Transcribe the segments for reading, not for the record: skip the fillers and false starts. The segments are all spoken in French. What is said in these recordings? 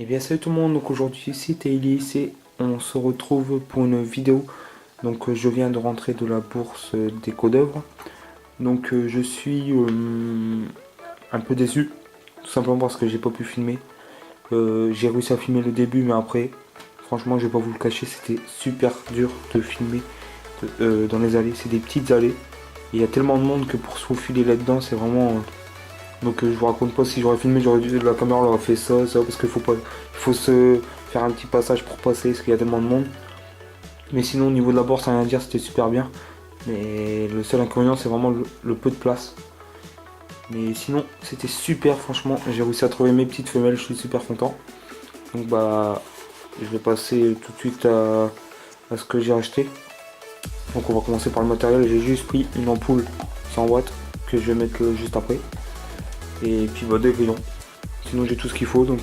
Et bien salut tout le monde, donc aujourd'hui c'est Elise et on se retrouve pour une vidéo. Donc je viens de rentrer de la bourse des d'œuvre. Donc je suis un peu déçu, tout simplement parce que j'ai pas pu filmer. J'ai réussi à filmer le début mais après, franchement je vais pas vous le cacher, c'était super dur de filmer dans les allées. C'est des petites allées. Il y a tellement de monde que pour se faufiler là-dedans c'est vraiment... Donc je vous raconte pas, si j'aurais filmé, j'aurais dû, la caméra aurait fait ça, parce qu'il faut pas, il faut se faire un petit passage pour passer, parce qu'il y a tellement de monde. Mais sinon au niveau de la bourse, rien à dire, c'était super bien. Mais le seul inconvénient c'est vraiment le peu de place. Mais sinon c'était super, franchement, j'ai réussi à trouver mes petites femelles, je suis super content. Donc bah je vais passer tout de suite à ce que j'ai acheté. Donc on va commencer par le matériel, j'ai juste pris une ampoule 100 watts que je vais mettre juste après. Et puis bah des grillons. Sinon j'ai tout ce qu'il faut, donc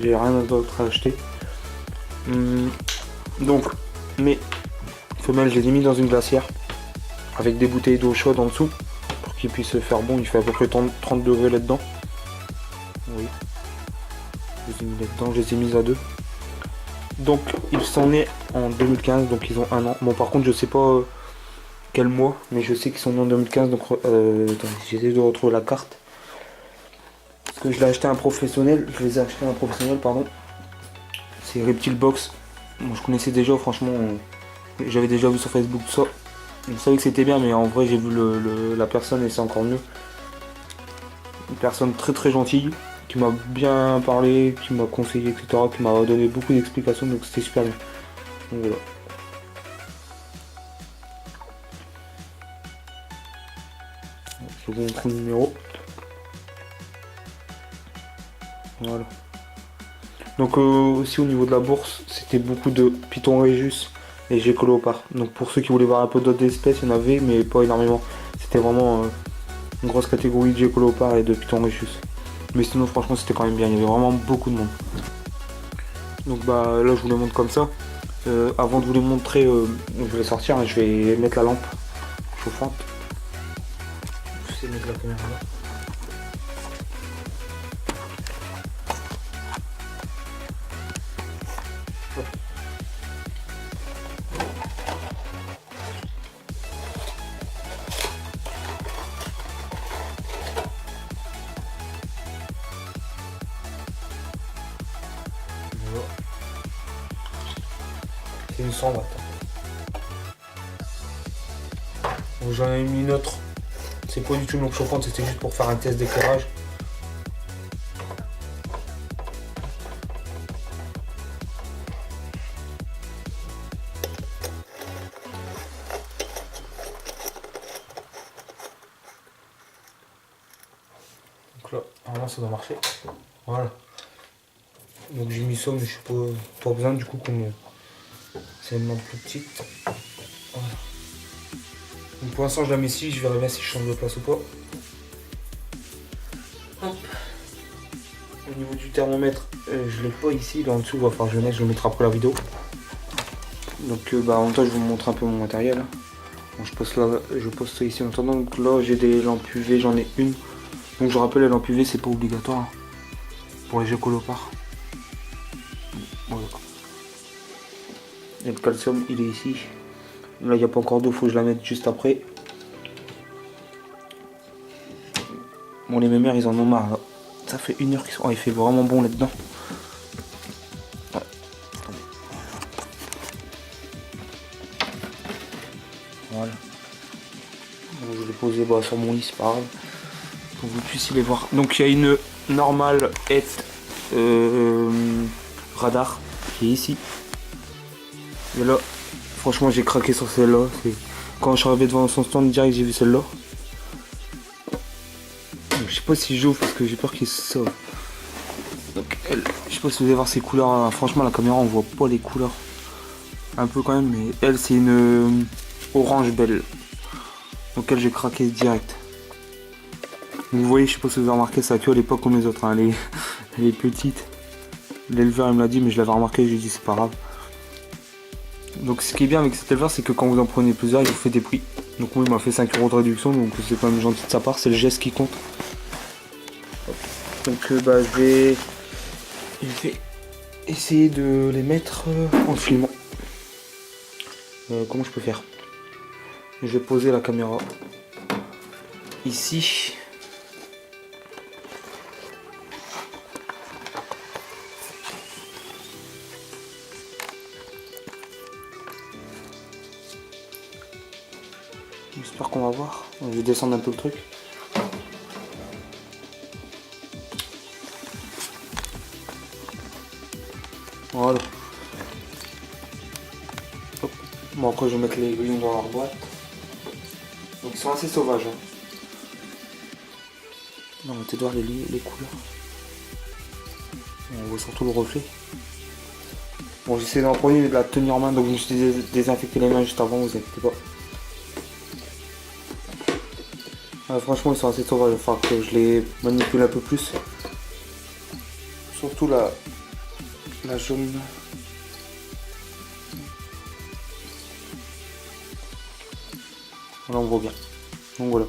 j'ai rien d'autre à acheter. Donc mes femelles, je les ai mis dans une glacière avec des bouteilles d'eau chaude en dessous pour qu'ils puissent faire bon. Il fait à peu près 30 degrés là-dedans. Oui, je les ai mis là-dedans, je les ai mises à deux. Donc ils sont nés en 2015, donc ils ont un an. Bon par contre je sais pas quel mois, mais je sais qu'ils sont nés en 2015, donc j'essaie de retrouver la carte. Parce que je l'ai acheté à un professionnel, je les ai achetés à un professionnel, pardon. C'est Reptile Box. Moi je connaissais déjà, franchement, j'avais déjà vu sur Facebook ça. Je savais que c'était bien, mais en vrai j'ai vu la personne et c'est encore mieux. Une personne très très gentille, qui m'a bien parlé, qui m'a conseillé, etc. Qui m'a donné beaucoup d'explications, donc c'était super bien. Donc voilà. Je vous montre le numéro. Voilà. Donc aussi au niveau de la bourse, c'était beaucoup de Python Régus et Gécolopards. Donc pour ceux qui voulaient voir un peu d'autres espèces, il y en avait, mais pas énormément. C'était vraiment une grosse catégorie de Gécolopards et de Python Régus. Mais sinon franchement c'était quand même bien, il y avait vraiment beaucoup de monde. Donc bah là je vous les montre comme ça. Avant de vous les montrer, je vais sortir et je vais mettre la lampe chauffante. Je vais mettre la caméra là. C'est une 100 watts. Donc j'en ai mis une autre. C'est pas du tout une lampe chauffante, c'était juste pour faire un test d'éclairage. Donc là, normalement ça doit marcher. Voilà. Donc j'ai mis ça, mais je suis pas besoin du coup qu'on c'est une lampe plus petite. Voilà. Donc pour l'instant je la mets ici, je verrai bien si je change de place ou pas. Hop. Au niveau du thermomètre, je l'ai pas ici, là en dessous, il va falloir que je le mette, je le mettrai après la vidéo. Donc bah en même temps je vous montre un peu mon matériel. Bon, je pose ça ici en attendant. Donc là j'ai des lampes UV, j'en ai une. Donc je rappelle, les lampes UV c'est pas obligatoire hein, pour les Gécolopards. Voilà. Et le calcium il est ici. Là il n'y a pas encore d'eau, faut que je la mette juste après. Bon les mémères ils en ont marre là. Ça fait 1 heure qu'ils sont. Oh, il fait vraiment bon là-dedans. Ouais. Voilà. Donc, je l'ai posé sur mon lit, c'est pas grave. Pour que vous puissiez les voir. Donc il y a une normale radar qui est ici. Et là, franchement j'ai craqué sur celle-là. Quand je suis arrivé devant son stand direct, j'ai vu celle-là. Je sais pas si j'ouvre parce que j'ai peur qu'il sauve. Donc elle, je sais pas si vous allez voir ses couleurs. Hein. Franchement la caméra on voit pas les couleurs. Un peu quand même, mais elle c'est une orange belle. Donc elle j'ai craqué direct. Vous voyez, je sais pas si vous avez remarqué, sa queue elle est pas comme les autres. Hein. Elle est petite. L'éleveur il me l'a dit mais je l'avais remarqué, j'ai dit c'est pas grave. Donc ce qui est bien avec cet éleveur c'est que quand vous en prenez plusieurs il vous fait des prix. Donc moi il m'a fait 5 € de réduction, donc c'est quand même gentil de sa part, c'est le geste qui compte. Donc bah je vais essayer de les mettre en filmant. Comment je peux faire? Je vais poser la caméra ici. J'espère qu'on va voir. Je vais descendre un peu le truc. Voilà. Hop. Bon, après je vais mettre les grillons dans leur boîte. Donc ils sont assez sauvages. Hein. On va peut-être voir les couleurs. On voit surtout le reflet. Bon, j'essaie d'en prendre et de la tenir en main, donc je me suis désinfecté les mains juste avant, vous inquiétez pas. Ah, franchement, ils sont assez sauvages, il va falloir que je les manipule un peu plus. Surtout la jaune. Voilà, on voit bien. Donc voilà.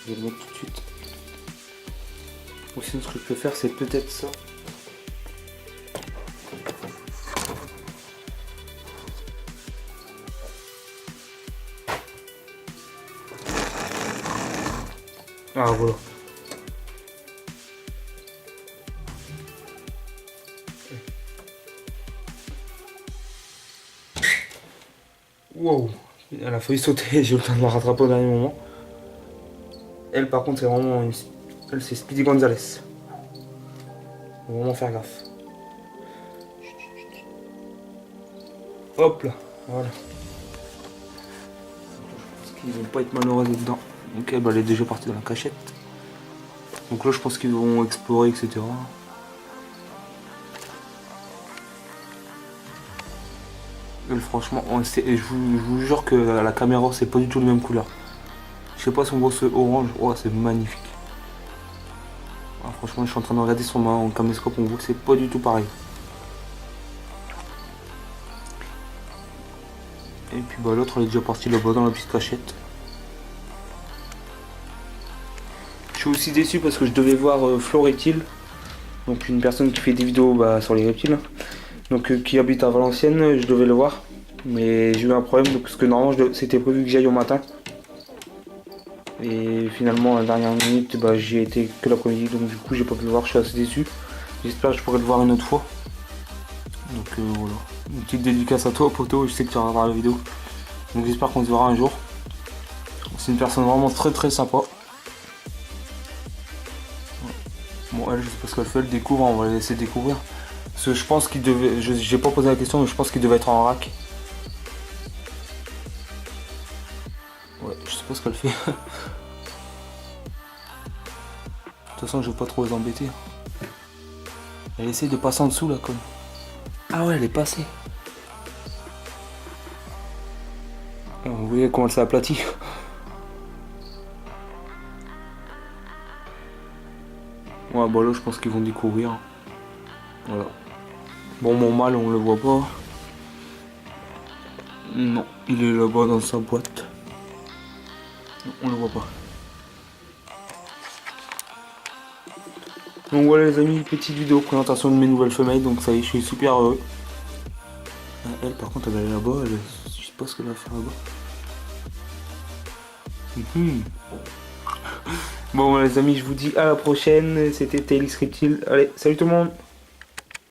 Je vais le mettre tout de suite. Ou sinon, ce que je peux faire, c'est peut-être ça. Ah voilà. Wow, elle a failli sauter, j'ai eu le temps de la rattraper au dernier moment. Elle par contre c'est vraiment une... Elle c'est Speedy Gonzales. Faut vraiment faire gaffe. Hop là, voilà. Je pense qu'ils vont pas être malheureux dedans. Ok, bah elle est déjà partie dans la cachette. Donc là je pense qu'ils vont explorer, etc. Elle, franchement, je vous jure que la caméra c'est pas du tout les mêmes couleurs. Je sais pas si on voit ce orange, oh c'est magnifique. Ah, franchement je suis en train de regarder sur mon caméscope, on voit que c'est pas du tout pareil. Et puis bah l'autre elle est déjà partie là-bas dans la petite cachette. Je suis aussi déçu parce que je devais voir Florétil, donc une personne qui fait des vidéos sur les reptiles, donc qui habite à Valenciennes, je devais le voir, mais j'ai eu un problème parce que normalement c'était prévu que j'aille au matin. Et finalement à la dernière minute j'y ai été que l'après-midi, donc du coup j'ai pas pu le voir, je suis assez déçu. J'espère que je pourrai le voir une autre fois. Donc voilà, une petite dédicace à toi poto, je sais que tu vas voir la vidéo. Donc j'espère qu'on se verra un jour. C'est une personne vraiment très sympa. Bon elle je sais pas ce qu'elle fait, elle découvre, on va la laisser découvrir. Parce que je pense qu'il devait, j'ai pas posé la question mais je pense qu'il devait être en rack. Ouais, je sais pas ce qu'elle fait. De toute façon je vais pas trop les embêter. Elle essaie de passer en dessous là comme. Ah ouais elle est passée. Vous voyez comment elle s'est aplatie. Ouais bah là je pense qu'ils vont découvrir. Voilà. Bon mon mâle on le voit pas. Non, il est là-bas dans sa boîte. Non, on le voit pas. Donc voilà les amis, petite vidéo présentation de mes nouvelles femelles, donc ça y est je suis super heureux. Elle par contre elle est là-bas, je sais pas ce qu'elle va faire là-bas. Bon les amis je vous dis à la prochaine, c'était Tailis Reptile, allez salut tout le monde.